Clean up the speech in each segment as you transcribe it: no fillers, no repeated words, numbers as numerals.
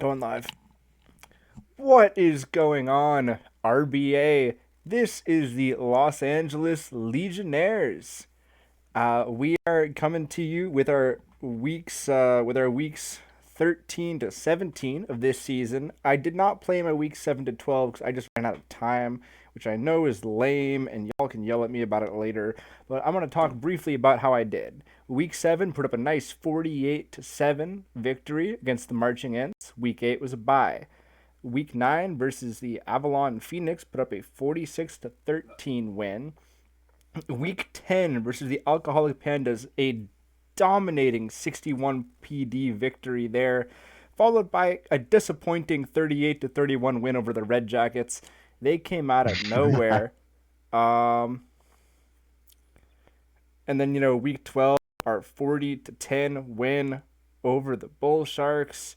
Going live. What is going on, RBA? This is the Los Angeles Legionnaires. We are coming to you with our weeks 13 to 17 of this season. I did not play my week 7 to 12 because I just ran out of time, which I know is lame, and y'all can yell at me about it later. But I'm going to talk briefly about how I did. Week 7 put up a nice 48 to 7 victory against the Marching Ants. Week 8 was a bye. Week 9 versus the Avalon Phoenix put up a 46 to 13 win. Week 10 versus the Alcoholic Pandas, a dominating 61 PD victory there, followed by a disappointing 38 to 31 win over the Red Jackets. They came out of nowhere. And then, week 12, our 40 to 10 win over the Bull Sharks.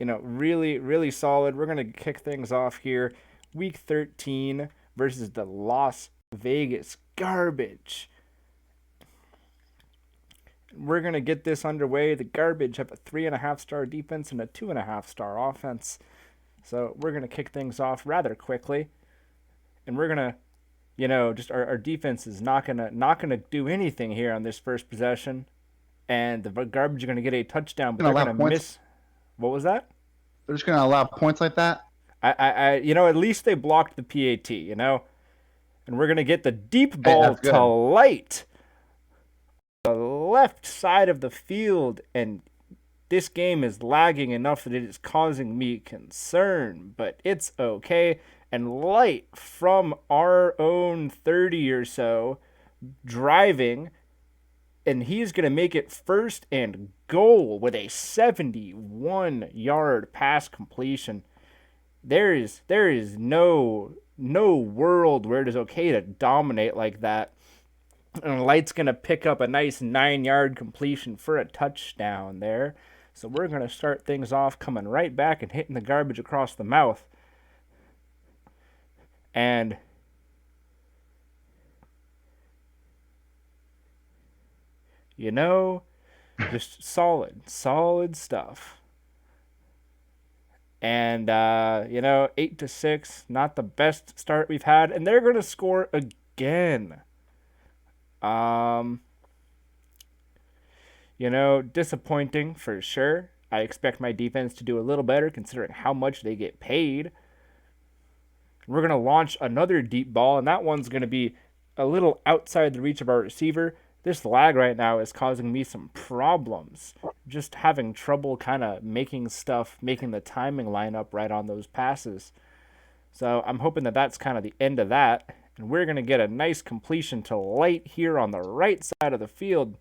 Really, really solid. We're going to kick things off here. Week 13 versus the Las Vegas Garbage. We're going to get this underway. The Garbage have a 3.5-star defense and a 2.5-star offense. So we're going to kick things off rather quickly. And we're going to, just our defense is not gonna do anything here on this first possession. And the Garbage are going to get a touchdown, but they're going to miss. What was that? They're just going to allow points like that? At least they blocked the PAT, And we're going to get the deep ball to Light. The left side of the field, and this game is lagging enough that it is causing me concern, but it's okay. And Light from our own 30 or so, driving, and he's going to make it first and goal with a 71-yard pass completion. There is no world where it is okay to dominate like that. And Light's going to pick up a nice 9-yard completion for a touchdown there. So we're going to start things off coming right back and hitting the Garbage across the mouth. And just solid stuff. And 8 to 6, not the best start we've had, and they're going to score again. Disappointing for sure. I expect my defense to do a little better considering how much they get paid. We're going to launch another deep ball, and that one's going to be a little outside the reach of our receiver. This lag right now is causing me some problems. Just having trouble kind of making the timing line up right on those passes. So I'm hoping that that's kind of the end of that. And we're going to get a nice completion to Light here on the right side of the field.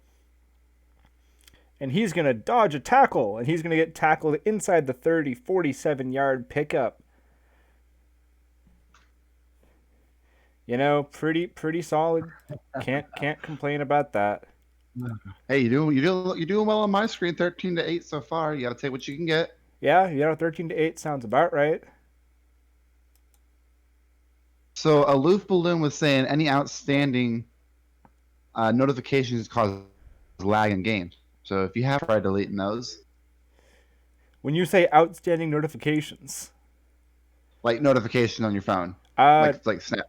And he's going to dodge a tackle. And he's going to get tackled inside the 30, 47-yard pickup. Pretty solid. Can't complain about that. Hey, you're doing well on my screen. 13 to 8 so far. You got to take what you can get. Yeah, 13 to 8 sounds about right. So Aloof Balloon was saying any outstanding notifications cause lag in games. So if you have tried deleting those. When you say outstanding notifications, like notification on your phone, like Snap.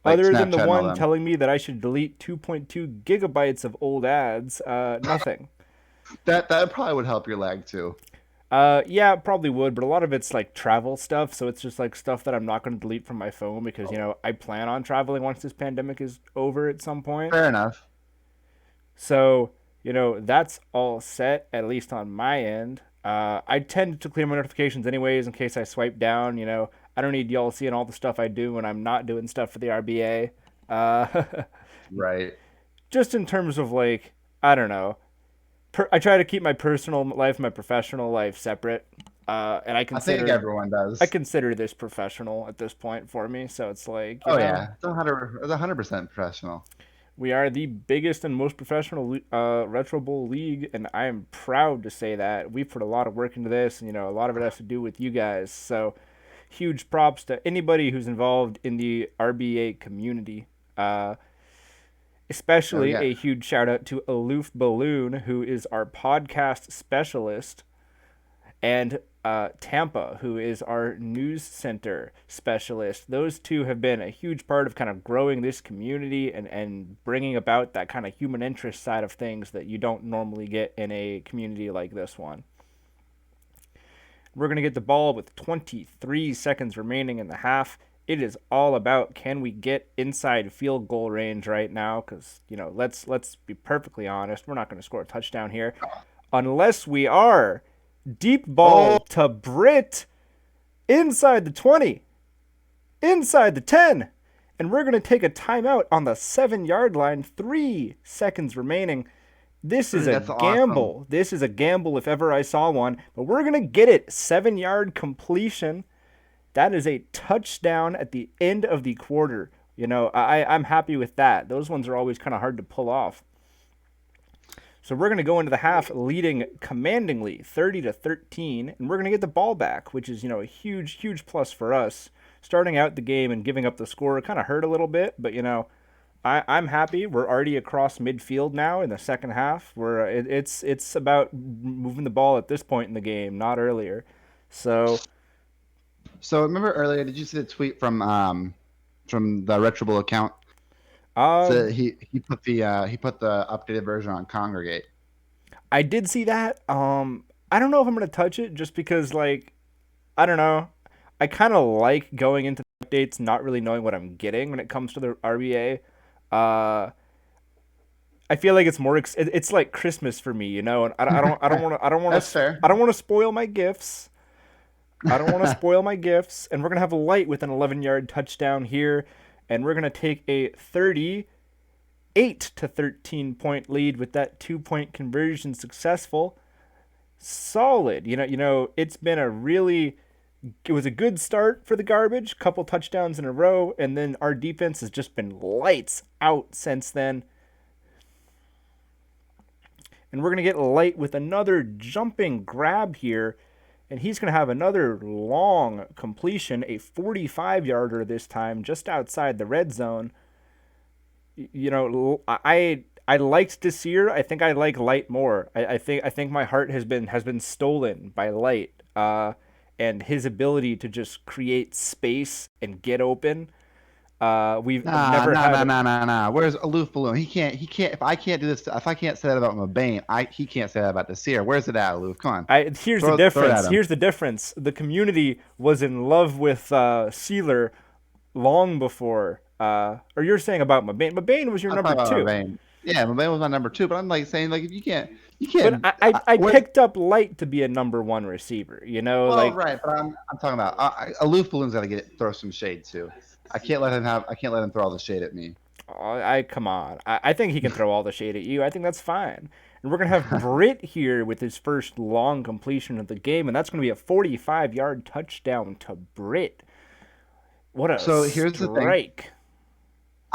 Other than the one telling me that I should delete 2.2 gigabytes of old ads, nothing. That probably would help your lag too. Yeah, it probably would, but a lot of it's like travel stuff, so it's just like stuff that I'm not going to delete from my phone because, I plan on traveling once this pandemic is over at some point. Fair enough. So, that's all set, at least on my end. I tend to clear my notifications anyways in case I swipe down, I don't need y'all seeing all the stuff I do when I'm not doing stuff for the RBA. Right. Just in terms of I don't know. I try to keep my personal life and my professional life separate. And I think everyone does. I consider this professional at this point for me. So it's yeah, it's 100% professional. We are the biggest and most professional Retro Bowl league, and I am proud to say that. We put a lot of work into this, and a lot of it has to do with you guys. So huge props to anybody who's involved in the RBA community. Especially a huge shout out to Aloof Balloon, who is our podcast specialist. And Tampa, who is our news center specialist. Those two have been a huge part of kind of growing this community and bringing about that kind of human interest side of things that you don't normally get in a community like this one. We're going to get the ball with 23 seconds remaining in the half. It is all about, can we get inside field goal range right now? Because, let's be perfectly honest. We're not going to score a touchdown here unless we are. Deep ball to Britt inside the 20, inside the 10. And we're going to take a timeout on the 7-yard line. 3 seconds remaining. This is That's a gamble. awesome. This is a gamble if ever I saw one. But we're going to get it. 7-yard completion. That is a touchdown at the end of the quarter. I'm happy with that. Those ones are always kind of hard to pull off. So we're going to go into the half leading commandingly 30-13, and we're going to get the ball back, which is, a huge, huge plus for us. Starting out the game and giving up the score kind of hurt a little bit, but, I'm happy. We're already across midfield now in the second half. It's about moving the ball at this point in the game, not earlier. So remember earlier, did you see the tweet from the Retrobal account? So um, he put the updated version on Congregate. I did see that. I don't know if I'm going to touch it just because, I don't know. I kind of like going into the updates not really knowing what I'm getting when it comes to the RBA. I feel like it's more. It's like Christmas for me, and I don't want to. I don't want That's to. fair. I don't want to spoil my gifts. I don't want to spoil my gifts, and we're gonna have a light with an 11-yard touchdown here, and we're gonna take a 38-13 point lead with that 2-point conversion successful. Solid. It's been it was a good start for the garbage, couple touchdowns in a row, and then our defense has just been lights out since then. And we're going to get light with another jumping grab here, and he's going to have another long completion, a 45-yarder this time, just outside the red zone. I liked Desir. I think I like Light more. I think my heart has been stolen by Light. And his ability to just create space and get open. We've Nah, never nah, nah, had. nah, nah, nah. Where's Aloof Balloon? He can't. If I can't do this, if I can't say that about Mabane, he can't say that about the Seer. Where's it at, Aloof? Come on, Here's the throw it at difference. him. Here's the difference. The community was in love with Sealer long before. Or you're saying about Mabane. Mabane was your I'm number talking about two. Mabane. Yeah, Mabane was my number 2, but I'm like saying if you But can't. I Where, picked up Light to be a number one receiver. well, right, but I'm talking about Aloof Balloon's got to throw some shade too. I can't let him throw all the shade at me. Come on. I think he can throw all the shade at you. I think that's fine. And we're gonna have Britt here with his first long completion of the game, and that's gonna be a 45-yard touchdown to Britt. What a So here's the thing. strike!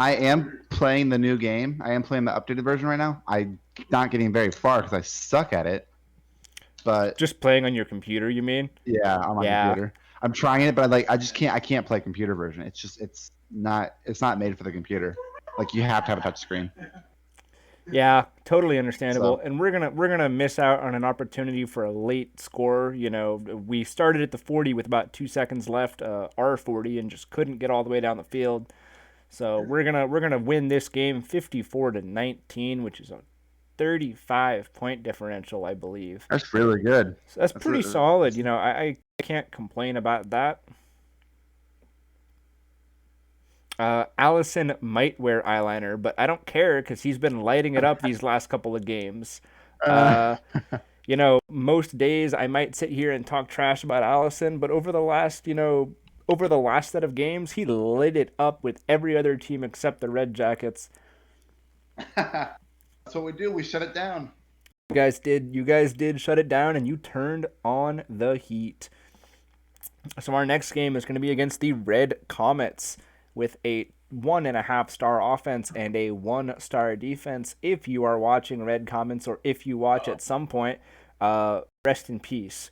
I am playing the new game. I am playing the updated version right now. I'm not getting very far because I suck at it. But Just playing on your computer, you mean? yeah, on my Yeah. computer. I'm trying it, but I just can't. I can't play computer version. It's not made for the computer. Like you have to have a touch screen. Yeah, totally understandable. So And we're gonna miss out on an opportunity for a late score. We started at the 40 with about 2 seconds left, our 40, and just couldn't get all the way down the field. So we're gonna win this game 54-19, which is a 35-point differential, I believe. that's really good. So that's That's pretty really, solid. I can't complain about that. Allison might wear eyeliner, but I don't care because he's been lighting it up these last couple of games. uh, Most days I might sit here and talk trash about Allison, but over the last set of games, he lit it up with every other team except the Red Jackets. that's what we do. We shut it down. You guys did shut it down, and you turned on the heat. So our next game is going to be against the Red Comets with a 1.5-star offense and a 1-star defense. If you are watching Red Comets, or if you watch at some point, rest in peace.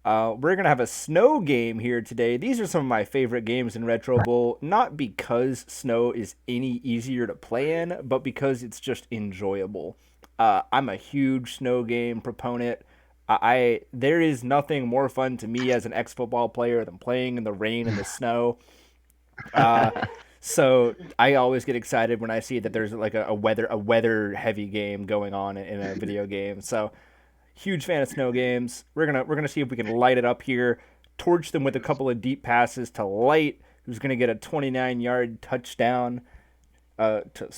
We're going to have a snow game here today. These are some of my favorite games in Retro Bowl, not because snow is any easier to play in, but because it's just enjoyable. I'm a huge snow game proponent. There is nothing more fun to me as an ex-football player than playing in the rain and the snow. Uh, so I always get excited when I see that there's like a weather heavy game going on in a video game. So huge fan of snow games. We're gonna see if we can light it up here. Torch them with a couple of deep passes to Light, who's gonna get a 29-yard touchdown to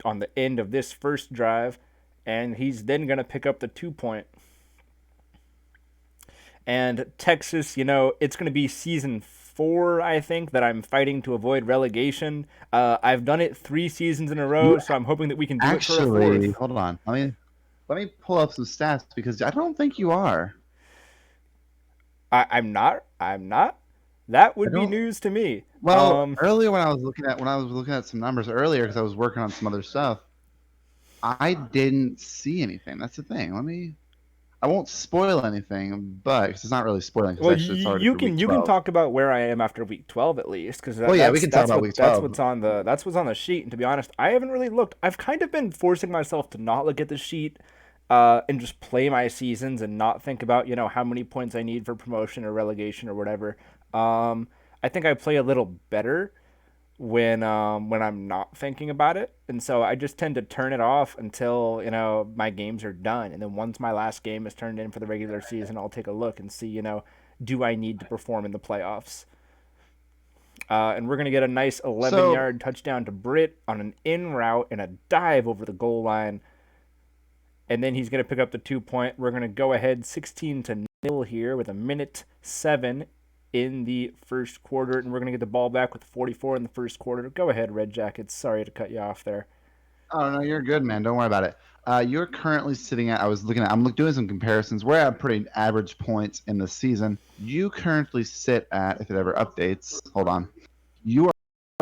on the end of this first drive, and he's then gonna pick up the 2 point. And Texas, it's going to be season 4, I think, that I'm fighting to avoid relegation. I've done it 3 seasons in a row, You so I'm hoping that we can do it for a actually, fourth. hold on. Let me pull up some stats because I don't think you are. I'm not. I'm not. That I would be don't. news to me. Well, earlier when I was looking at some numbers earlier because I was working on some other stuff, I didn't see anything. That's the thing. I won't spoil anything, but 'cause it's not really spoiling because Well, actually it's already you for can week you can 12. talk about where I am after week 12 at least, because Well, yeah, we can talk about week that's 12. what's on the sheet. And to be honest, I haven't really looked. I've kind of been forcing myself to not look at the sheet, and just play my seasons and not think about how many points I need for promotion or relegation or whatever. I think I play a little better when I'm not thinking about it. And so I just tend to turn it off until, my games are done. And then once my last game is turned in for the regular season, I'll take a look and see, do I need to perform in the playoffs? And we're going to get a nice 11 So, yard touchdown to Britt on an in route and a dive over the goal line. And then he's going to pick up the 2 point. We're going to go ahead 16-0 here with a minute 7 in the first quarter, and we're going to get the ball back with 44 in the first quarter. Go ahead, Red Jackets. Sorry to cut you off there. oh no, you're good, man. Don't worry about it. You're currently sitting at. I'm doing some comparisons. We're at pretty average points in the season. You currently sit at, if it ever updates, hold on. You are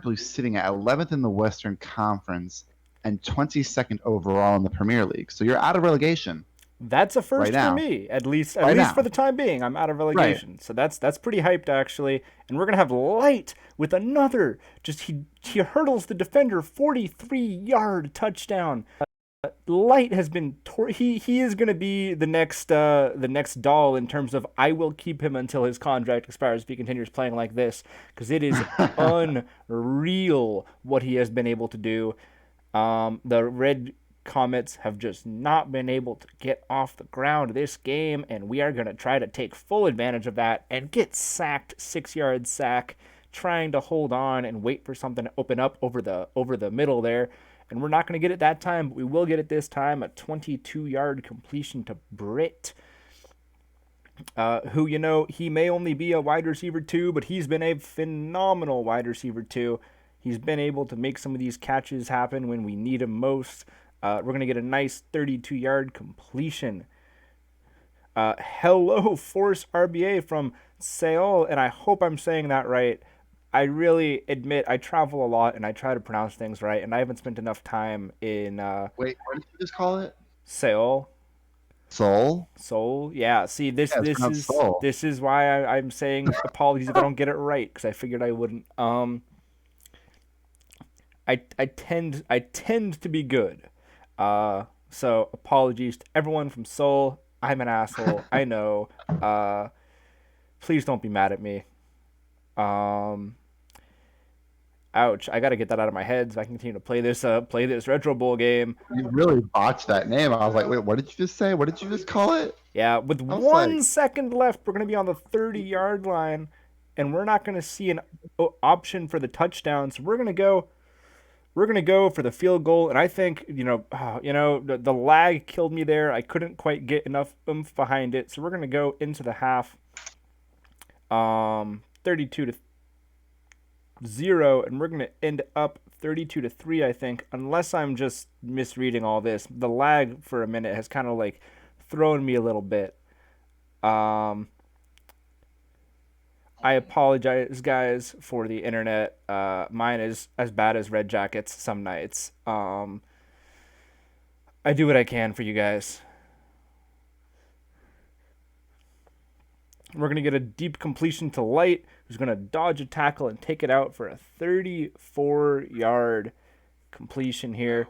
currently sitting at 11th in the Western Conference and 22nd overall in the Premier League. So you're out of relegation That's a right first for now. me, at least Right for now. the time being. I'm out of Right. relegation, so that's pretty hyped actually. And we're gonna have Light with another. Just he hurdles the defender 43-yard touchdown. Light has been he is going to be the next doll in terms of I will keep him until his contract expires if he continues playing like this, because it is unreal what he has been able to do. The Red Comets have just not been able to get off the ground this game, and we are going to try to take full advantage of that and get sacked, 6 yard sack, trying to hold on and wait for something to open up over the middle there. And we're not going to get it that time, but we will get it this time. A 22-yard completion to Britt, who, he may only be a wide receiver too, but he's been a phenomenal wide receiver too. He's been able to make some of these catches happen when we need him most. We're going to get a nice 32-yard completion. Hello, Force RBA from Seoul, and I hope I'm saying that right. I really admit I travel a lot and I try to pronounce things right, and I haven't spent enough time in Wait, what did you just call it? Seoul. Soul? Seoul, yeah. See, this Yeah, it's this pronounced is soul. this is why I'm saying apologies if I don't get it right, because I figured I wouldn't. I tend to be good. So apologies to everyone from Seoul. I'm an asshole. I know. Please don't be mad at me. Um, Ouch! I gotta get that out of my head so I can continue to play this Retro Bowl game. You really botched that name. I was like, wait, what did you just say? What did you just call it? Yeah, with I was like, 1 second left, we're gonna be on the 30-yard line, and we're not gonna see an option for the touchdown. So we're gonna go for the field goal. And I think the lag killed me there. I couldn't quite get enough oomph behind it. So we're gonna go into the half, 32-0, and we're gonna end up 32-3, I think, unless I'm just misreading all this. The lag for a minute has kind of like thrown me a little bit. Um, I apologize, guys, for the internet. Mine is as bad as Red Jackets some nights. I do what I can for you guys. We're going to get a deep completion to Light, who's going to dodge a tackle and take it out for a 34-yard completion here.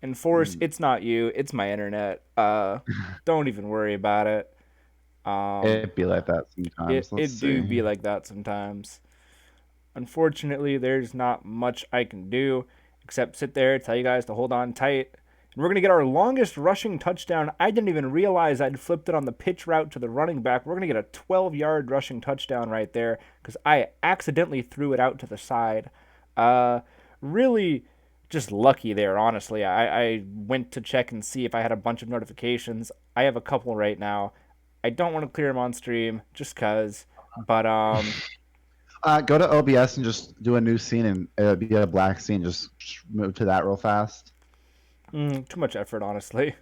And Force, it's not you, it's my internet. Don't even worry about it. It'd be like that sometimes. Let's It do see. be like that sometimes. Unfortunately, there's not much I can do except sit there, tell you guys to hold on tight. And we're going to get our longest rushing touchdown. I didn't even realize I'd flipped it on the pitch route to the running back. We're going to get a 12-yard rushing touchdown right there because I accidentally threw it out to the side. Really just lucky there, honestly. I went to check and see if I had a bunch of notifications. I have a couple right now. I don't want to clear them on stream just because. But Go to OBS and just do a new scene, and it'll be a black scene. Just move to that real fast. too much effort, honestly.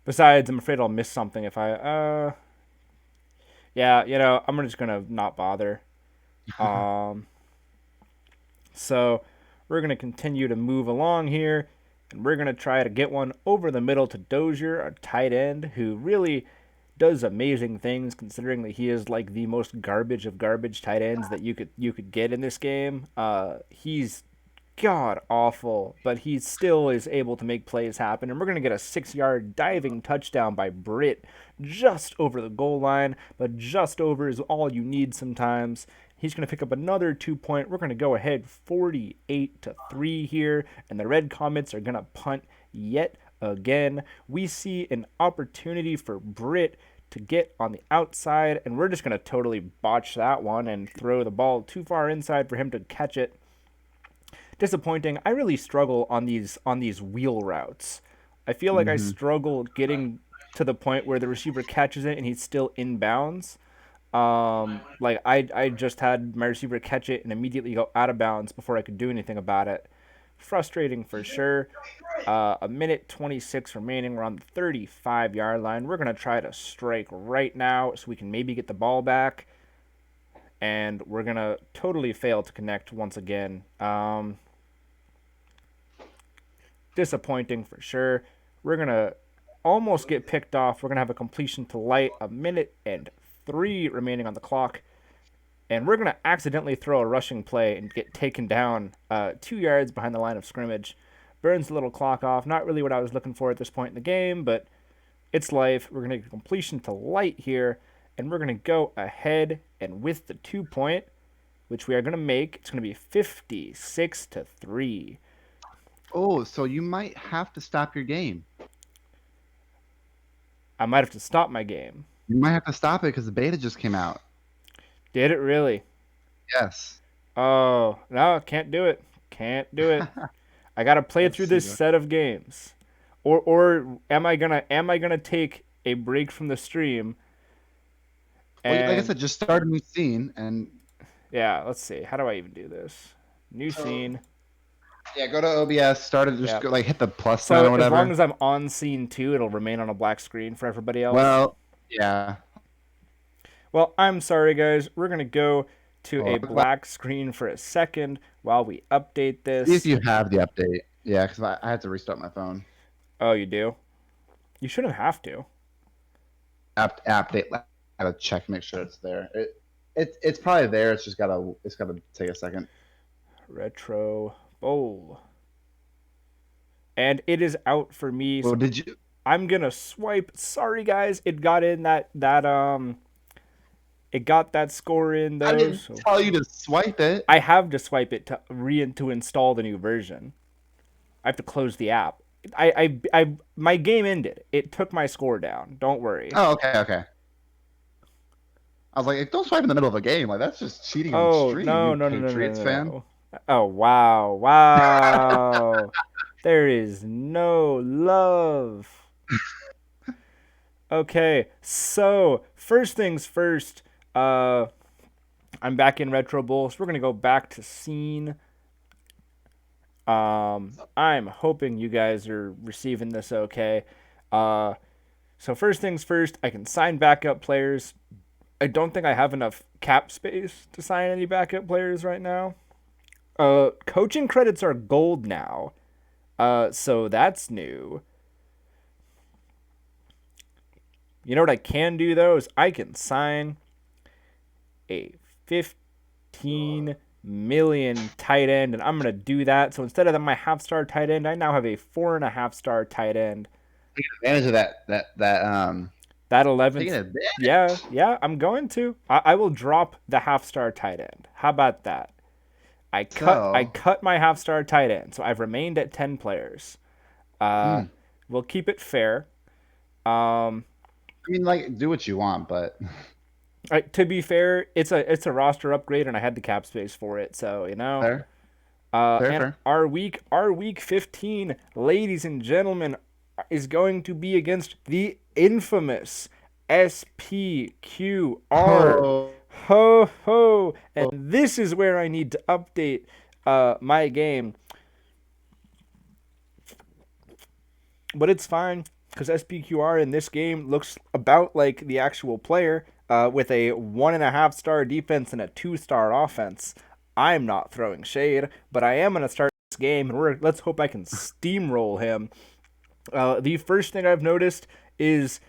Besides, I'm afraid I'll miss something if I. Yeah, I'm just gonna not bother. So we're gonna continue to move along here, and we're gonna try to get one over the middle to Dozier, our tight end, who really does amazing things considering that he is like the most garbage of garbage tight ends that you could get in this game. He's god awful, but he still is able to make plays happen. And we're going to get a 6-yard diving touchdown by Britt just over the goal line, but just over is all you need sometimes. He's going to pick up another 2-point. We're going to go ahead 48-3 here, and the Red Comets are going to punt yet again. We see an opportunity for Britt to get on the outside, and we're just going to totally botch that one and throw the ball too far inside for him to catch it. Disappointing. I really struggle on these wheel routes. I feel like I struggle getting to the point where the receiver catches it and he's still in bounds. Like I just had my receiver catch it and immediately go out of bounds before I could do anything about it. Frustrating for sure. A minute 26 remaining. We're on the 35-yard line. We're going to try to strike right now so we can maybe get the ball back. And we're going to totally fail to connect once again. Disappointing for sure. We're going to almost get picked off. We're going to have a completion to Light. A minute and 3 remaining on the clock. And we're going to accidentally throw a rushing play and get taken down 2 yards behind the line of scrimmage. Burns the little clock off. Not really what I was looking for at this point in the game, but it's life. We're going to get a completion to Light here, and we're going to go ahead and with the 2-point, which we are going to make, it's going to be 56-3. Oh, so you might have to stop your game. I might have to stop my game. You might have to stop it because the beta just came out. Did it really? Yes. Oh, no, can't do it. Can't do it. I got to play through this set of games. Or am I gonna take a break from the stream? Well, like I said, just start a new scene and yeah, let's see. How do I even do this? New scene. Yeah, go to OBS, start it, just go, like hit the plus so sign or whatever. As long as I'm on scene 2, it'll remain on a black screen for everybody else. Well, yeah. Well, I'm sorry, guys. We're going to go to a black screen for a second while we update this. See if you have the update. Yeah, because I had to restart my phone. Oh, you do? You shouldn't have to. Update. I gotta check, make sure it's there. It's probably there. It's just gotta take a second. Retro Bowl. And it is out for me. Well, so did you? I'm gonna swipe. Sorry, guys. It got in that It got that score in though. I didn't tell you to swipe it. I have to swipe it to install the new version. I have to close the app. My game ended. It took my score down. Don't worry. Oh, okay. I was like, don't swipe in the middle of a game. Like, that's just cheating on stream. No, Patriots fan. Oh, wow. There is no love. Okay, so first things first. I'm back in Retro Bowl, so we're gonna go back to scene. I'm hoping you guys are receiving this okay. So first things first, I can sign backup players. I don't think I have enough cap space to sign any backup players right now. Coaching credits are gold now. So that's new. You know what I can do though is I can sign a 15 million tight end, and I'm gonna do that. So instead of my half-star tight end, I now have a 4.5-star tight end. Advantage of that. That Taking 11th, yeah, advantage. yeah, I'm going to. I will drop the half-star tight end. How about that? I So, cut my half-star tight end, so I've remained at 10 players. Uh, hmm. we'll keep it fair. Um, I mean, like, do what you want, but to be fair, it's a roster upgrade, and I had the cap space for it, so you know. fair, fair, And fair. our week 15, ladies and gentlemen, is going to be against the infamous SPQR. Oh, Ho ho! And this is where I need to update my game, but it's fine because SPQR in this game looks about like the actual player, with a 1.5-star defense and a 2-star offense. I'm not throwing shade, but I am gonna start this game, and let's hope I can steamroll him. The first thing I've noticed is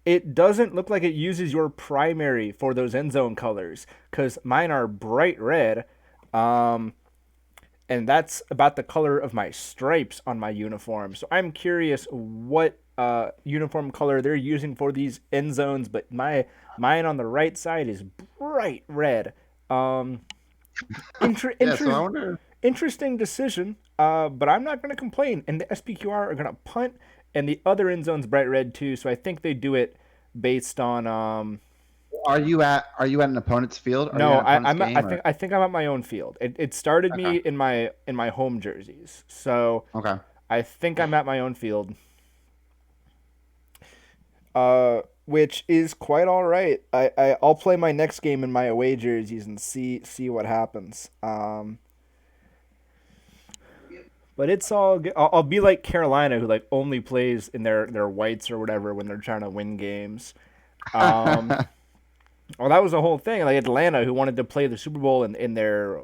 it doesn't look like it uses your primary for those end zone colors because mine are bright red. Um, and that's about the color of my stripes on my uniform. So I'm curious what uniform color they're using for these end zones, but mine on the right side is bright red. Um, inter- yeah. So I inter- wonder. Interesting decision, but I'm not going to complain. And the SPQR are going to punt, and the other end zone's bright red too. So I think they do it based on. Are you at an opponent's field? Are you No, at an opponent's I'm I game or? think I'm at my own field. It started Okay. me in my home jerseys, so Okay. I think I'm at my own field, which is quite all right. I'll play my next game in my away jerseys and see what happens. But it's all good. I'll be like Carolina, who like only plays in their whites or whatever when they're trying to win games. Um, well, that was the whole thing. Like Atlanta, who wanted to play the Super Bowl in their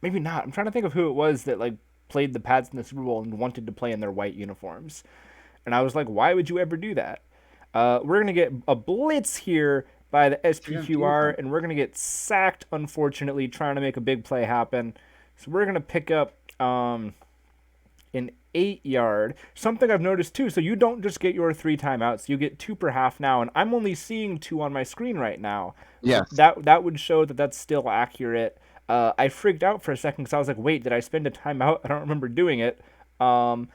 maybe not. I'm trying to think of who it was that like played the Pats in the Super Bowl and wanted to play in their white uniforms. And I was like, why would you ever do that? We're gonna get a blitz here by the What you gonna do with SPQR, them? and we're gonna get sacked. Unfortunately, trying to make a big play happen. So we're gonna pick up an 8 yard. Something I've noticed too. So you don't just get your 3 timeouts; you get two per half now, and I'm only seeing two on my screen right now. So Yes. that would show that that's still accurate. I freaked out for a second because I was like, "Wait, did I spend a timeout? I don't remember doing it." Um,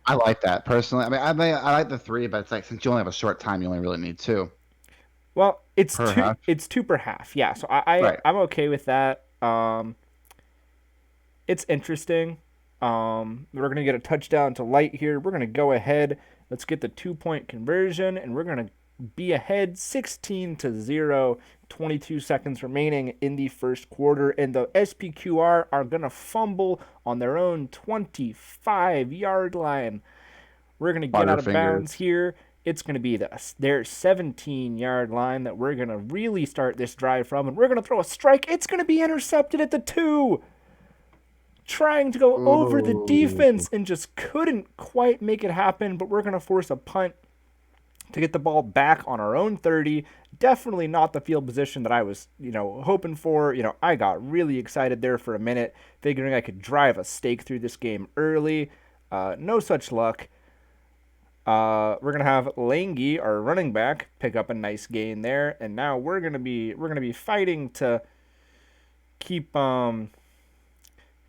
I like that personally. I like the three, but it's like since you only have a short time, you only really need two well, it's per two. half. It's two per half. Yeah, so I Right. I'm okay with that. It's interesting. We're gonna get a touchdown to Light here. We're gonna go ahead. Let's get the 2 point conversion, and we're gonna be ahead 16-0. 22 seconds remaining in the first quarter, and the SPQR are gonna fumble on their own 25-yard line. We're gonna All get your out of bounds fingers. here. It's gonna be their 17-yard line that we're gonna really start this drive from, and we're gonna throw a strike. It's gonna be intercepted at the 2, trying to go over the Ooh. defense and just couldn't quite make it happen. But we're going to force a punt to get the ball back on our own 30. Definitely not the field position that I was, hoping for. I got really excited there for a minute, figuring I could drive a stake through this game early. No such luck. We're gonna have Langy, our running back, pick up a nice gain there, and now we're gonna be fighting to keep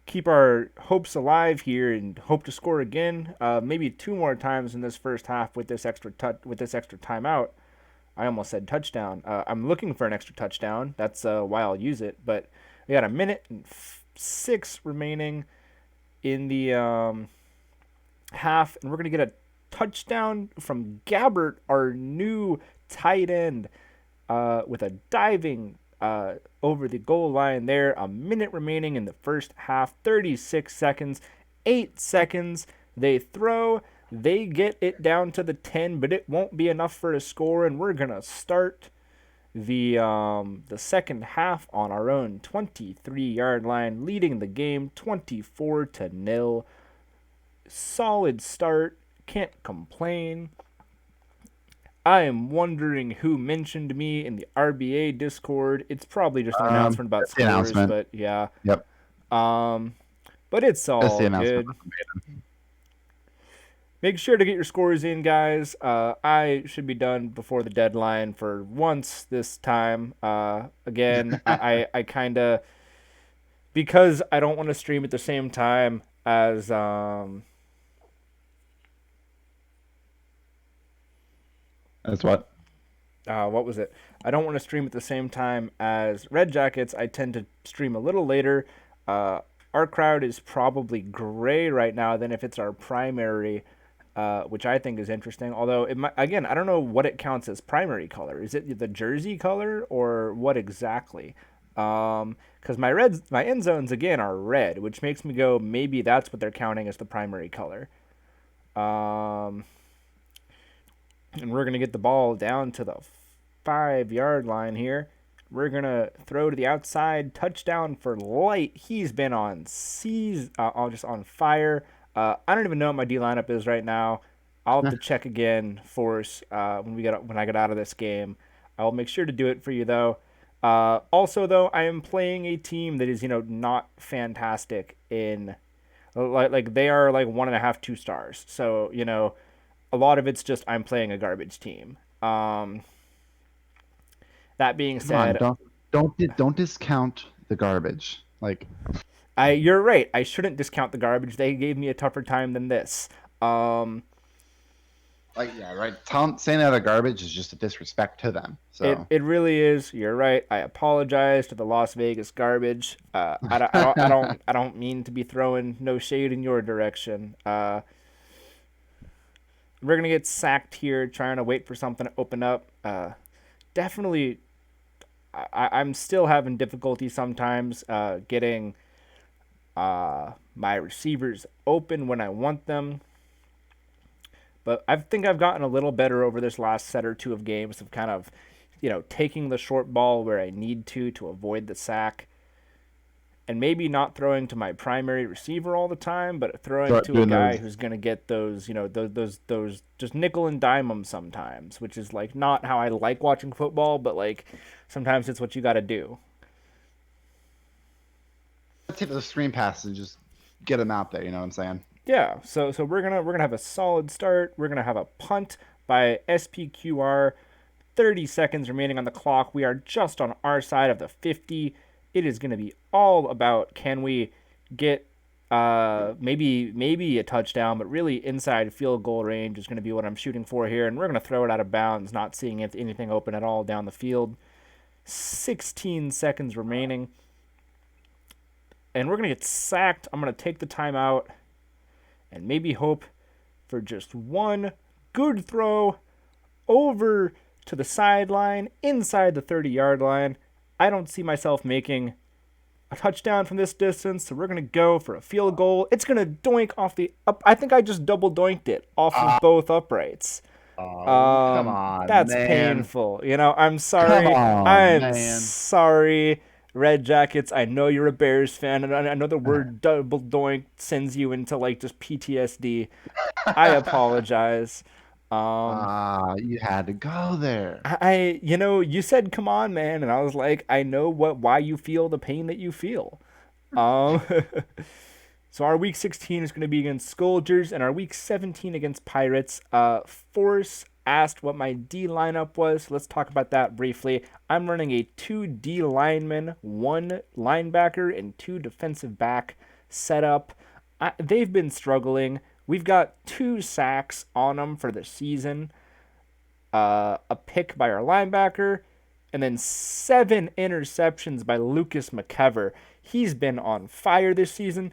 keep our hopes alive here and hope to score again, maybe two more times in this first half with this extra timeout. I almost said touchdown. I'm looking for an extra touchdown. That's why I'll use it. But we got a minute and 6 remaining in the half, and we're gonna get a touchdown from Gabbert, our new tight end, with a diving over the goal line there. A minute remaining in the first half, 36 seconds, 8 seconds. They throw, they get it down to the 10, but it won't be enough for a score, and we're going to start the second half on our own 23-yard line, leading the game 24-0. Solid start, can't complain. I am wondering who mentioned me in the RBA Discord. It's probably just an announcement about That's the scores, announcement. but yeah. Yep, Um, but it's that's the all announcement. good. Make sure to get your scores in, guys. I should be done before the deadline for once this time. Again, I kind of, because I don't want to stream at the same time as That's what. what was it? I don't want to stream at the same time as Red Jackets. I tend to stream a little later. Our crowd is probably gray right now than if it's our primary, which I think is interesting. Although it might, again, I don't know what it counts as primary color. Is it the jersey color or what exactly? Because my end zones again are red, which makes me go maybe that's what they're counting as the primary color. Um, and we're going to get the ball down to the 5 yard line here. We're going to throw to the outside. Touchdown for Light. He's been on just on fire. I don't even know what my D lineup is right now. I'll have to check again, Force, when I get out of this game. I'll make sure to do it for you though. Also though, I am playing a team that is not fantastic in like they are like 1.5 2 stars. So a lot of it's just I'm playing a garbage team. That being Come on, said, don't discount the garbage. Like, you're right. I shouldn't discount the garbage. They gave me a tougher time than this. Um, yeah, right. Saying that they're garbage is just a disrespect to them. it So it really is. You're right. I apologize to the Las Vegas garbage. I don't mean to be throwing no shade in your direction. We're gonna get sacked here, trying to wait for something to open up. Definitely, I'm still having difficulty sometimes getting my receivers open when I want them. But I think I've gotten a little better over this last set or two of games of kind of, taking the short ball where I need to avoid the sack. And maybe not throwing to my primary receiver all the time, but throwing start to a doing guy those. who's going to get those, those just nickel and dime them sometimes, which is like not how I like watching football, but like sometimes it's what you got to do. Tip of the screen passes and just get them out there. You know what I'm saying? Yeah, so we're gonna have a solid start. We're gonna have a punt by SPQR. 30 seconds remaining on the clock. We are just on our side of the 50. It is gonna be all about can we get maybe a touchdown, but really inside field goal range is gonna be what I'm shooting for here, and we're gonna throw it out of bounds, not seeing anything open at all down the field. 16 seconds remaining. And we're going to get sacked. I'm going to take the timeout and maybe hope for just one good throw over to the sideline, inside the 30-yard line. I don't see myself making a touchdown from this distance, so we're going to go for a field goal. It's going to doink off the up. I think I just double doinked it off of both uprights. Oh, come on, That's man. painful. I'm Come sorry. on, I'm man. sorry, Red Jackets. I know you're a Bears fan, and I know the word double doink sends you into like just PTSD. I apologize. You had to go there. You said come on, man, and I was like, I know why you feel the pain that you feel. Um, so our week 16 is going to be against Scourgers, and our week 17 against Pirates. Force asked what my D lineup was. So let's talk about that briefly. I'm running a 2 D lineman, 1 linebacker, and 2 defensive back setup. They've been struggling. We've got 2 sacks on them for the season, a pick by our linebacker, and then 7 interceptions by Lucas McKever. He's been on fire this season.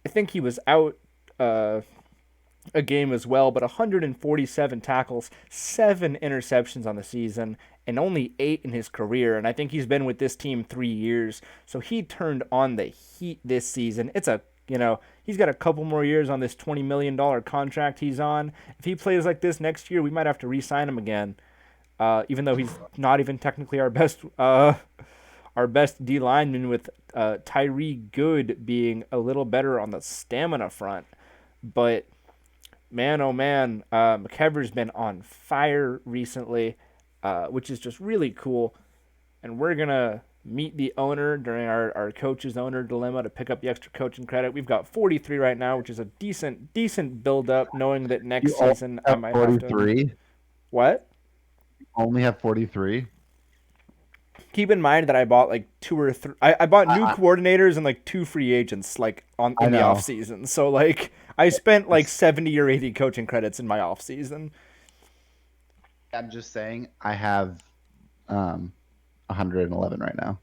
I think he was out a game as well, but 147 tackles, 7 interceptions on the season, and only 8 in his career. And I think he's been with this team 3 years. So he turned on the heat this season. He's got a couple more years on this $20 million contract he's on. If he plays like this next year, we might have to re-sign him again. Even though he's not even technically our best D lineman, with Tyree Good being a little better on the stamina front. But man, oh man, McKever's been on fire recently, which is just really cool. And we're gonna meet the owner during our coach's owner dilemma to pick up the extra coaching credit. We've got 43 right now, which is a decent build up, knowing that You next only season I have might have to 43. what? Only have 43. Keep in mind that I bought like two or three. I bought new I, coordinators and like two free agents like on I in the off know. season. So like I spent like It's- 70 or 80 coaching credits in my off season. I'm just saying I have 111 right now.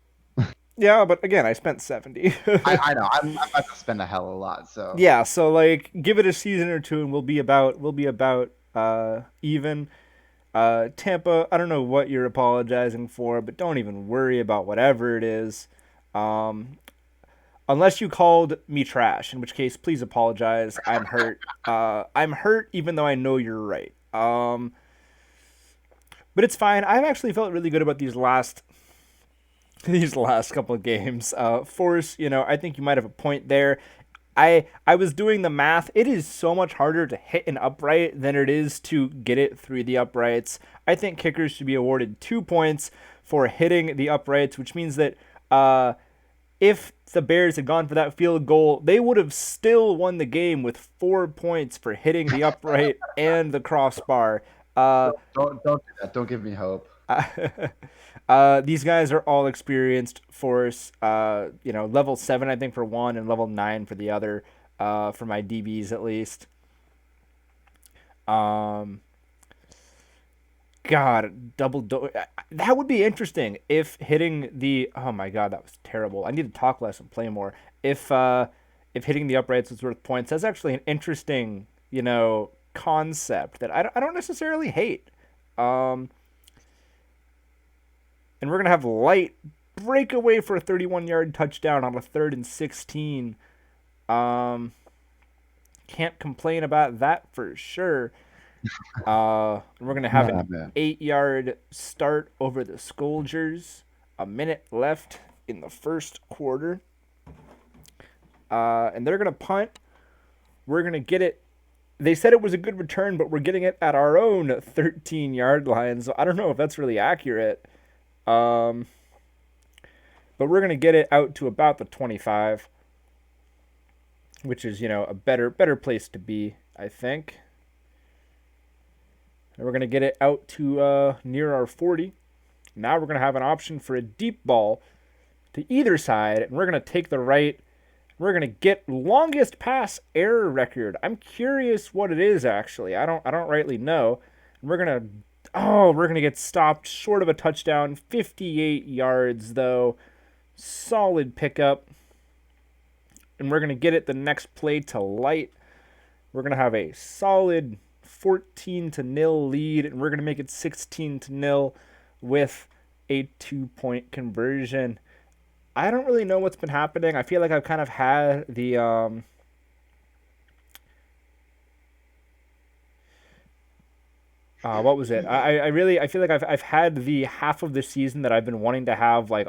Yeah, but again, I spent 70. I know. I'm about to spend a hell of a lot. So Yeah, so like give it a season or two and we'll be about even. Tampa, I don't know what you're apologizing for, but don't even worry about whatever it is. Um, unless you called me trash, in which case please apologize. I'm hurt. I'm hurt even though I know you're right. But it's fine. I've actually felt really good about these last these last couple of games. Force, I think you might have a point there. I was doing the math. It is so much harder to hit an upright than it is to get it through the uprights. I think kickers should be awarded 2 points for hitting the uprights, which means that if the Bears had gone for that field goal, they would have still won the game with 4 points for hitting the upright and the crossbar. don't do that. Don't give me hope. These guys are all experienced force. Level 7 I think for one and level 9 for the other. For my DBs at least. Um, God, that would be interesting if hitting the. Oh my God, that was terrible. I need to talk less and play more. If hitting the uprights was worth points, that's actually an interesting concept that I don't necessarily hate. Um, and we're gonna have Light breakaway for a 31-yard touchdown on a 3rd and 16. Um, can't complain about that for sure. We're gonna have an Nah, man. 8-yard start over the Scourgers. A minute left in the first quarter. And they're gonna punt. We're gonna get it. They said it was a good return, but we're getting it at our own 13-yard line. So I don't know if that's really accurate. Um, but we're gonna get it out to about the 25, which is a better place to be, I think. And we're gonna get it out to near our 40. Now we're gonna have an option for a deep ball to either side, and we're gonna take the right. We're gonna get longest pass error record. I'm curious what it is actually. I don't rightly know. And we're gonna get stopped short of a touchdown. 58 yards though. Solid pickup. And we're gonna get it the next play to Light. We're gonna have a solid 14-0 lead, and we're gonna make it 16-0 with a 2-point conversion. I don't really know what's been happening. I feel like I've kind of had the what was it? I feel like I've had the half of the season that I've been wanting to have like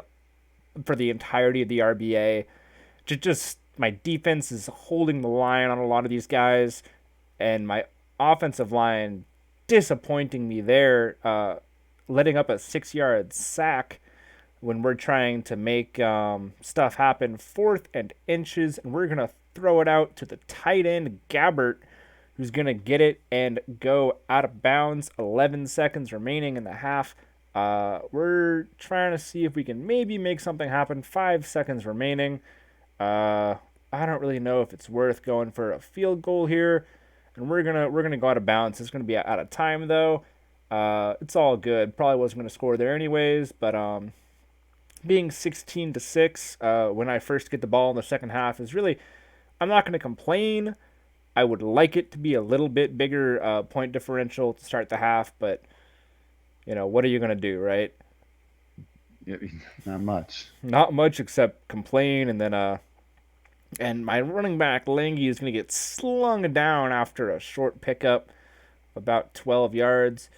for the entirety of the RBA. Just my defense is holding the line on a lot of these guys, and my offensive line disappointing me there, letting up a 6-yard sack when we're trying to make stuff happen. 4th and inches, and we're going to throw it out to the tight end, Gabbert, who's going to get it and go out of bounds. 11 seconds remaining in the half. We're trying to see if we can maybe make something happen. 5 seconds remaining. I don't really know if it's worth going for a field goal here. And we're gonna go out of bounds. It's gonna be out of time though. It's all good. Probably wasn't gonna score there anyways, but being 16-6 when I first get the ball in the second half is really, I'm not gonna complain. I would like it to be a little bit bigger point differential to start the half, but what are you gonna do, right? Yeah, not much. Not much except complain, and then and my running back Langy is gonna get slung down after a short pickup, about 12 yards.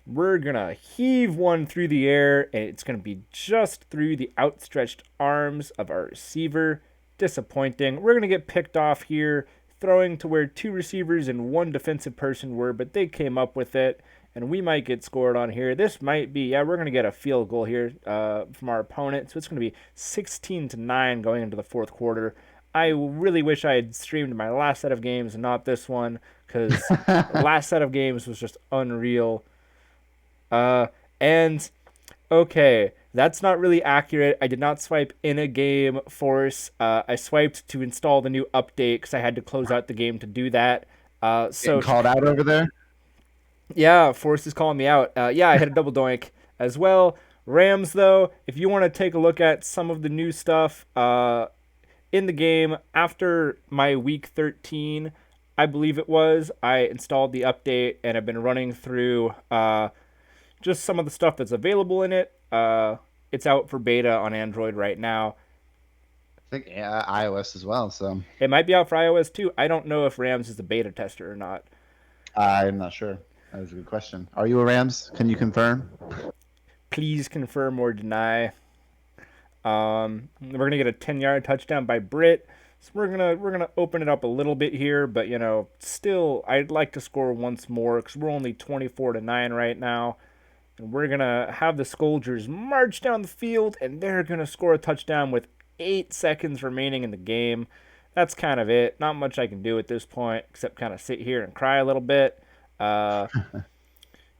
We're gonna heave one through the air, and it's gonna be just through the outstretched arms of our receiver. Disappointing. We're gonna get picked off here. throwing to where 2 receivers and 1 defensive person were, but they came up with it, and we might get scored on here. This might be, yeah, we're going to get a field goal here from our opponent, so it's going to be 16-9 going into the fourth quarter. I really wish I had streamed my last set of games and not this one, because the last set of games was just unreal. And okay, that's not really accurate. I did not swipe in a game force. I swiped to install the new update because I had to close out the game to do that. Getting called out over there. Yeah, Force is calling me out. Yeah, I hit a double doink as well. Rams, though, if you want to take a look at some of the new stuff in the game after my week 13, I believe it was, I installed the update and I've been running through just some of the stuff that's available in it. It's out for beta on Android right now. I think iOS as well. So it might be out for iOS too. I don't know if Rams is a beta tester or not. I'm not sure. That was a good question. Are you a Rams? Can you confirm? Please confirm or deny. We're gonna get a 10-yard touchdown by Britt. So we're gonna open it up a little bit here, but still I'd like to score once more because we're only 24-9 right now. And we're gonna have the Scourgers march down the field, and they're gonna score a touchdown with 8 seconds remaining in the game. That's kind of it. Not much I can do at this point except kind of sit here and cry a little bit.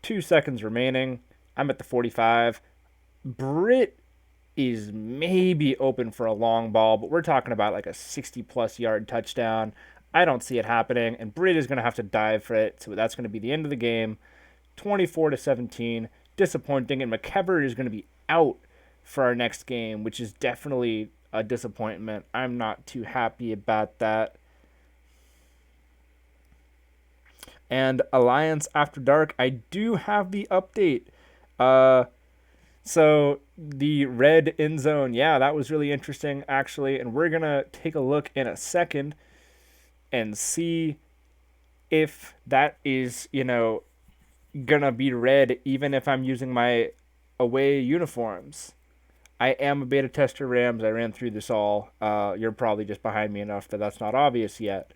2 seconds remaining. I'm at the 45. Britt is maybe open for a long ball, but we're talking about like a 60-plus yard touchdown. I don't see it happening, and Britt is going to have to dive for it, so that's going to be the end of the game. 24-17. Disappointing, and McKever is going to be out for our next game, which is definitely a disappointment. I'm not too happy about that. And Alliance After Dark, I do have the update. So the red end zone, yeah, that was really interesting, actually. And we're going to take a look in a second and see if that is, gonna be red even if I'm using my away uniforms. I am a beta tester, Rams. I ran through this all. You're probably just behind me enough that that's not obvious yet.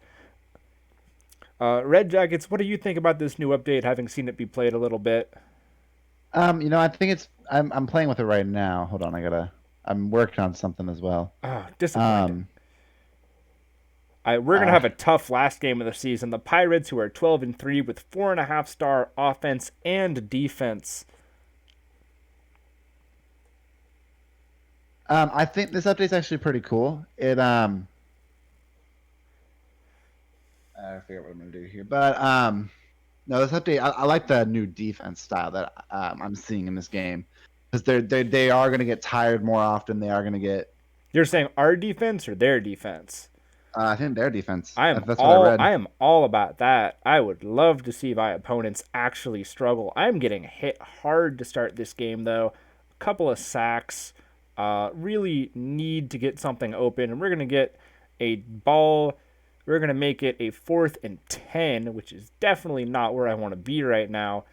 Red Jackets, what do you think about this new update, having seen it be played a little bit? I think it's I'm playing with it right now. Hold on, I'm working on something as well. Disappointing. We're gonna have a tough last game of the season. The Pirates, who are 12-3 with 4.5-star offense and defense. I think this update's actually pretty cool. I forget what I'm gonna do here, but no, this update I like the new defense style that I'm seeing in this game because they are gonna get tired more often. They are gonna get. You're saying our defense or their defense? I think their defense. That's what I read. I am all about that. I would love to see my opponents actually struggle. I'm getting hit hard to start this game, though. A couple of sacks. Really need to get something open. And we're going to get a ball. We're going to make it a 4th and 10, which is definitely not where I want to be right now.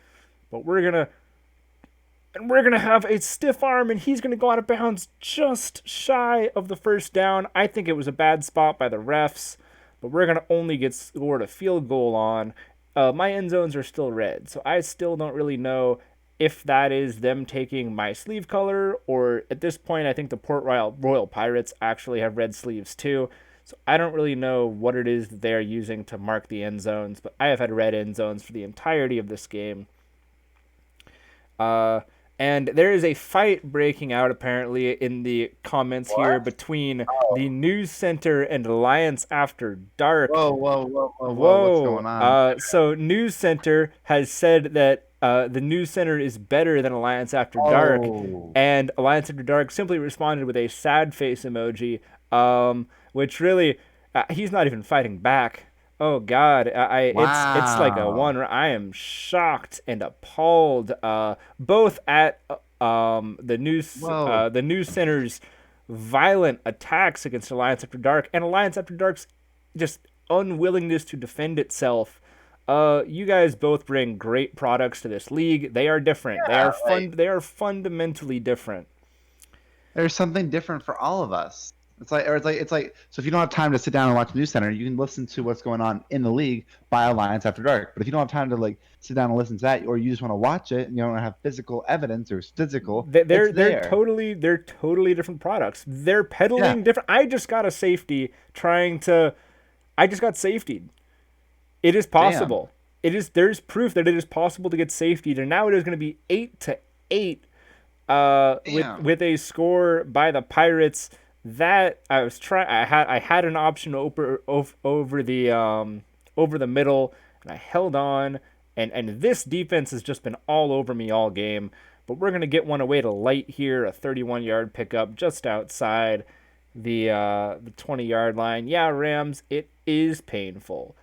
But we're going to have a stiff arm, and he's going to go out of bounds just shy of the first down. I think it was a bad spot by the refs, but we're going to only get scored a field goal on. My end zones are still red, so I still don't really know if that is them taking my sleeve color, or at this point, I think the Port Royal Pirates actually have red sleeves too. So I don't really know what it is that they're using to mark the end zones, but I have had red end zones for the entirety of this game. And there is a fight breaking out, apparently, in the comments here between the News Center and Alliance After Dark. Whoa, what's going on? So News Center has said that the News Center is better than Alliance After Dark. And Alliance After Dark simply responded with a sad face emoji, which really, he's not even fighting back. Oh God, it's like a one. I am shocked and appalled, both at the news center's violent attacks against Alliance After Dark and Alliance After Dark's just unwillingness to defend itself. You guys both bring great products to this league. They are different. They are fun. They are fundamentally different. There's something different for all of us. It's like so if you don't have time to sit down and watch News Center, you can listen to what's going on in the league by Alliance After Dark. But if you don't have time to like sit down and listen to that, or you just want to watch it and you don't have physical evidence or physical, it's there. They're totally different products. They're Yeah, peddling different. I just got a safety trying to. I just got safetied. It is damn, possible. It is. There's proof that it is possible to get safetied, and now it is going to be 8-8. damn. With a score by the Pirates that I was trying. I had an option over the middle, and I held on. And this defense has just been all over me all game. But we're gonna get one away to Light here, a 31-yard pickup just outside the 20-yard line. Yeah, Rams, it is painful.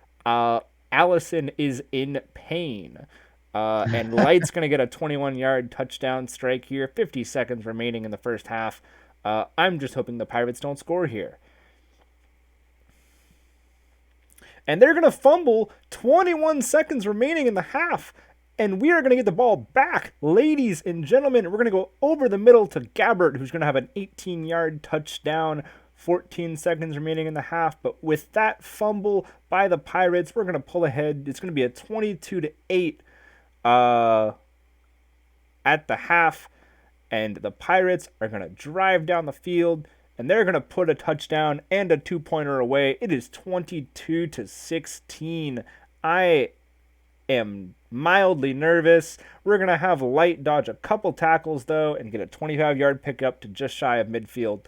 Allison is in pain. And Light's going to get a 21-yard touchdown strike here. 50 seconds remaining in the first half. I'm just hoping the Pirates don't score here. And they're going to fumble. 21 seconds remaining in the half. And we are going to get the ball back. Ladies and gentlemen, we're going to go over the middle to Gabbert, who's going to have an 18-yard touchdown. 14 seconds remaining in the half. But with that fumble by the Pirates, we're going to pull ahead. It's going to be a 22-8 at the half, and the Pirates are going to drive down the field, and they're going to put a touchdown and a two-pointer away. It is 22-16. I am mildly nervous. We're going to have Light dodge a couple tackles, though, and get a 25-yard pickup to just shy of midfield.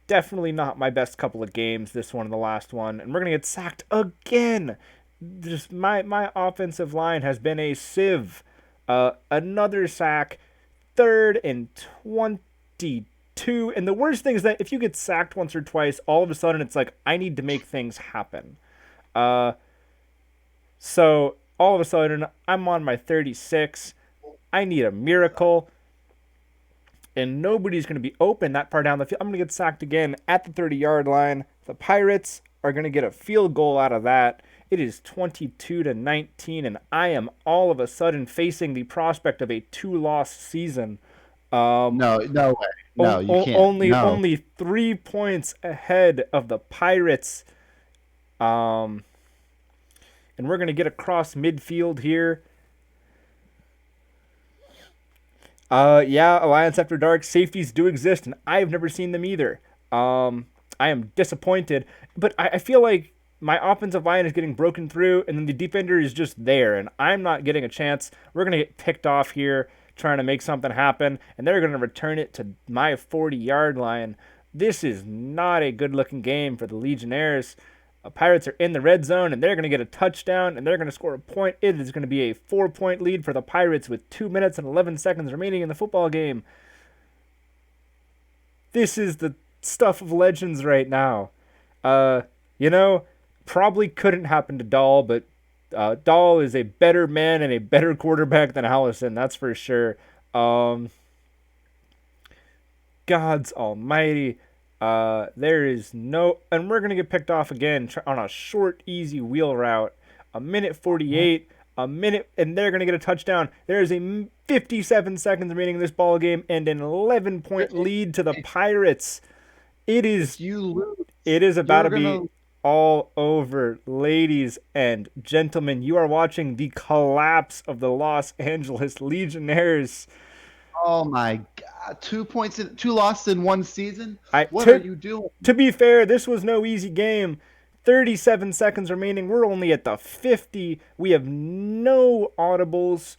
Definitely not my best couple of games, this one and the last one, and we're going to get sacked again. Just my offensive line has been a sieve. Another sack, 3rd and 22. And the worst thing is that if you get sacked once or twice, all of a sudden it's like, I need to make things happen. So all of a sudden I'm on my 36. I need a miracle. And nobody's going to be open that far down the field. I'm going to get sacked again at the 30-yard line. The Pirates are going to get a field goal out of that. It is 22-19, and I am all of a sudden facing the prospect of a 2-loss season. No, no way. No, you can't. No. Only 3 points ahead of the Pirates. And we're gonna get across midfield here. Yeah, Alliance After Dark safeties do exist, and I've never seen them either. I am disappointed, but I feel like my offensive line is getting broken through, and then the defender is just there, and I'm not getting a chance. We're going to get picked off here trying to make something happen, and they're going to return it to my 40-yard line. This is not a good-looking game for the Legionnaires. Pirates are in the red zone, and they're going to get a touchdown, and they're going to score a point. It is going to be a 4-point lead for the Pirates with 2 minutes and 11 seconds remaining in the football game. This is the stuff of legends right now. You know, probably couldn't happen to Dahl, but Dahl is a better man and a better quarterback than Allison, that's for sure. God's almighty. There is no, and we're gonna get picked off again on a short, easy wheel route. A minute 48, a minute, and they're gonna get a touchdown. There is a 57 seconds remaining in this ball game, and an 11-point lead to the Pirates. It is. If you lose, It is about to you're gonna. be all over, ladies and gentlemen. You are watching the collapse of the Los Angeles Legionnaires. Oh my God! 2 points, 2 losses in one season. I What are you doing? to be fair, this was no easy game. 37 seconds remaining. We're only at the 50. We have no audibles.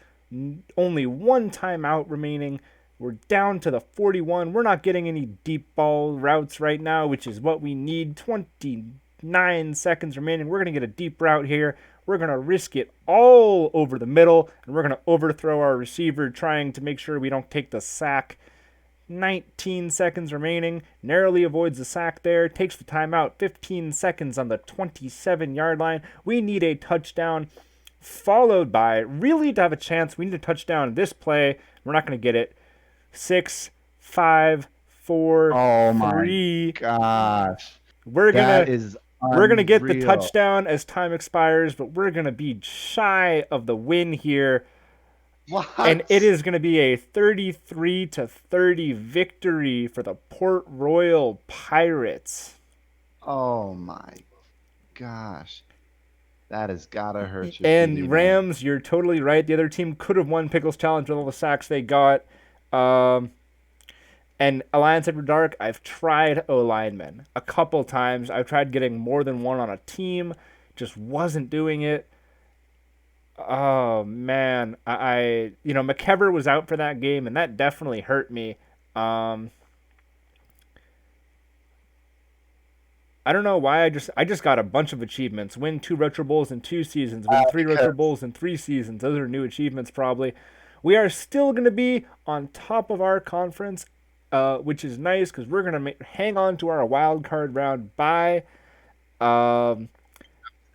Only one timeout remaining. We're down to the 41. We're not getting any deep ball routes right now, which is what we need. 29 seconds remaining. We're going to get a deep route here. We're going to risk it all over the middle, and we're going to overthrow our receiver, trying to make sure we don't take the sack. 19 seconds remaining. Narrowly avoids the sack there. Takes the timeout. 15 seconds on the 27-yard line. We need a touchdown, followed by, really to have a chance, we need a touchdown this play. We're not going to get it. 6, 5, 4, Oh my 3. gosh! We're That gonna is we're gonna get the unreal. touchdown as time expires, but we're gonna be shy of the win here. And it What? is going to be a 33-30 victory for the Port Royal Pirates. Oh my gosh. That has gotta hurt your PD, And man. Rams, you're totally right. The other team could have won Pickles Challenge with all the sacks they got. Um, and Alliance After Dark, I've tried O linemen a couple times. I've tried getting more than one on a team, just wasn't doing it. Oh man, McKever was out for that game, and that definitely hurt me. Um, I don't know why I just got a bunch of achievements. Win 2 Retro Bowls in 2 seasons. Win three Retro Because Bowls in 3 seasons. Those are new achievements probably. We are still gonna be on top of our conference, which is nice because we're gonna hang on to our wild card round bye. Um,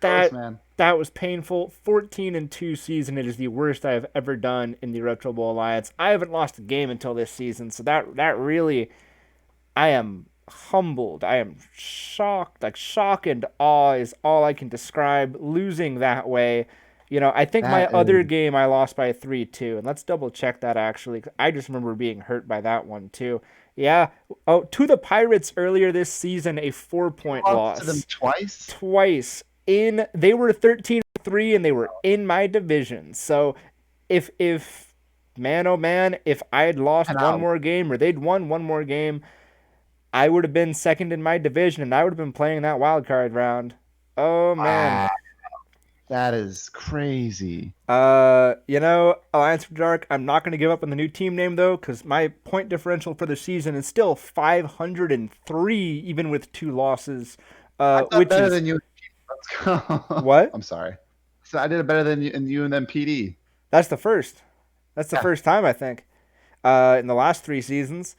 close, that man. that was painful. 14-2 season. It is the worst I have ever done in the Retro Bowl Alliance. I haven't lost a game until this season, so that really I am humbled. I am shocked. Like shock and awe is all I can describe. Losing that way, I think my That other is game I lost by 3-2, and let's double check that actually. 'Cause I just remember being hurt by that one too. Yeah. Oh, to the Pirates earlier this season, a 4 point lost to them loss twice. twice. They were 13-3 and they were in my division. So if man oh man, if I had lost And one out. more game or they'd won one more game, I would have been second in my division and I would have been playing that wild card round. Oh man. Wow. That is crazy. Alliance for Dark, I'm not going to give up on the new team name though, because my point differential for the season is still 503, even with 2 losses, I thought which better is than you. Let's go. what? I'm sorry. So I did it better than you and then PD. That's the first. That's the Yeah. first time, I think, in the last 3 seasons.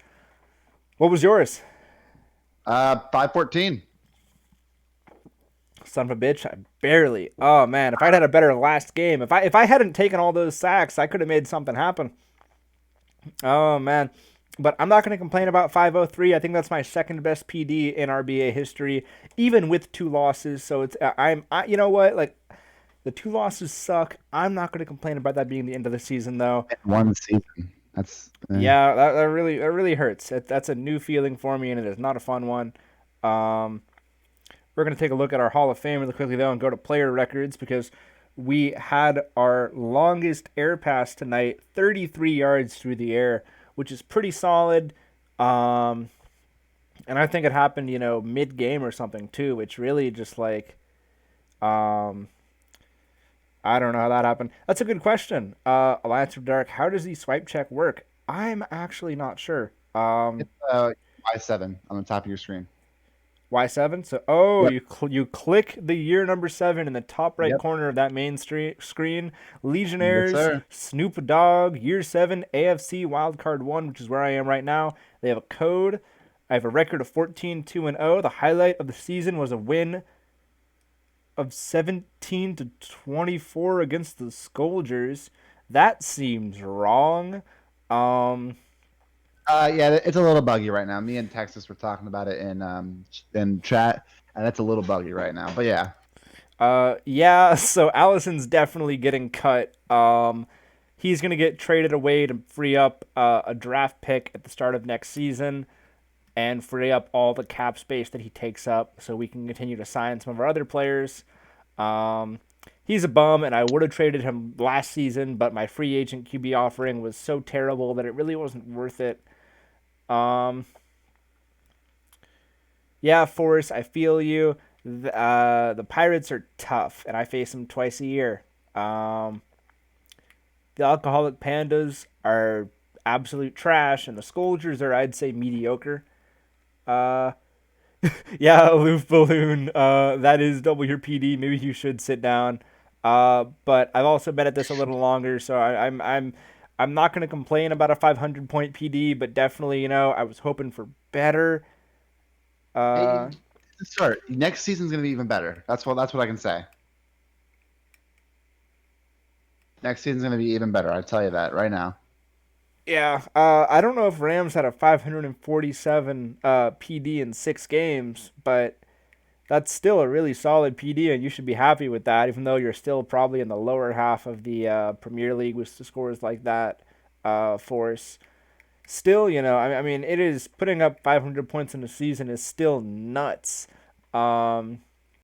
What was yours? 514. Son of a bitch, I barely. Oh man, if I'd had a better last game, if I hadn't taken all those sacks, I could have made something happen. Oh man, but I'm not going to complain about 503. I think that's my second best PD in RBA history, even with 2 losses. So it's you know what, like the 2 losses suck. I'm not going to complain about that being the end of the season though. One season. That's Yeah, that really hurts. That's a new feeling for me, and it is not a fun one. Um, we're going to take a look at our Hall of Fame really quickly, though, and go to player records because we had our longest air pass tonight, 33 yards through the air, which is pretty solid. Um, and I think it happened, mid game or something, too, which really just like, um, I don't know how that happened. That's a good question. Alliance of Dark, how does the swipe check work? I'm actually not sure. it's Y7 on the top of your screen. Y7. So, Yep. you click the year number 7 in the top right Yep. corner of that main screen. Yes, Legionnaires, sir. Snoop Dogg, year 7, AFC Wildcard 1, which is where I am right now. They have a code. I have a record of 14-2-0. The highlight of the season was a win of 17-24 against the Scourgers. That seems wrong. Um, Yeah, it's a little buggy right now. Me and Texas were talking about it in chat, and it's a little buggy right now. But yeah, yeah, so Allison's definitely getting cut. He's gonna get traded away to free up a draft pick at the start of next season, and free up all the cap space that he takes up, so we can continue to sign some of our other players. Um, he's a bum, and I would have traded him last season, but my free agent QB offering was so terrible that it really wasn't worth it. Um, yeah, Forrest, I feel you. The Pirates are tough, and I face them twice a year. Um, the Alcoholic Pandas are absolute trash, and the Scourgers are, I'd say, mediocre. Uh, yeah, Aloof Balloon, that is double your PD. Maybe you should sit down. But I've also been at this a little longer, so I'm not going to complain about a 500 point PD, but definitely, I was hoping for better. hey, Uh, start next season's gonna be even better. That's what I can say. Next season's gonna be even better. I tell you that right now. Yeah, I don't know if Rams had a 547 PD in 6 games, but That's still a really solid PD, and you should be happy with that, even though you're still probably in the lower half of the Premier League with scores like that. Force still, I mean, it is putting up 500 points in a season is still nuts.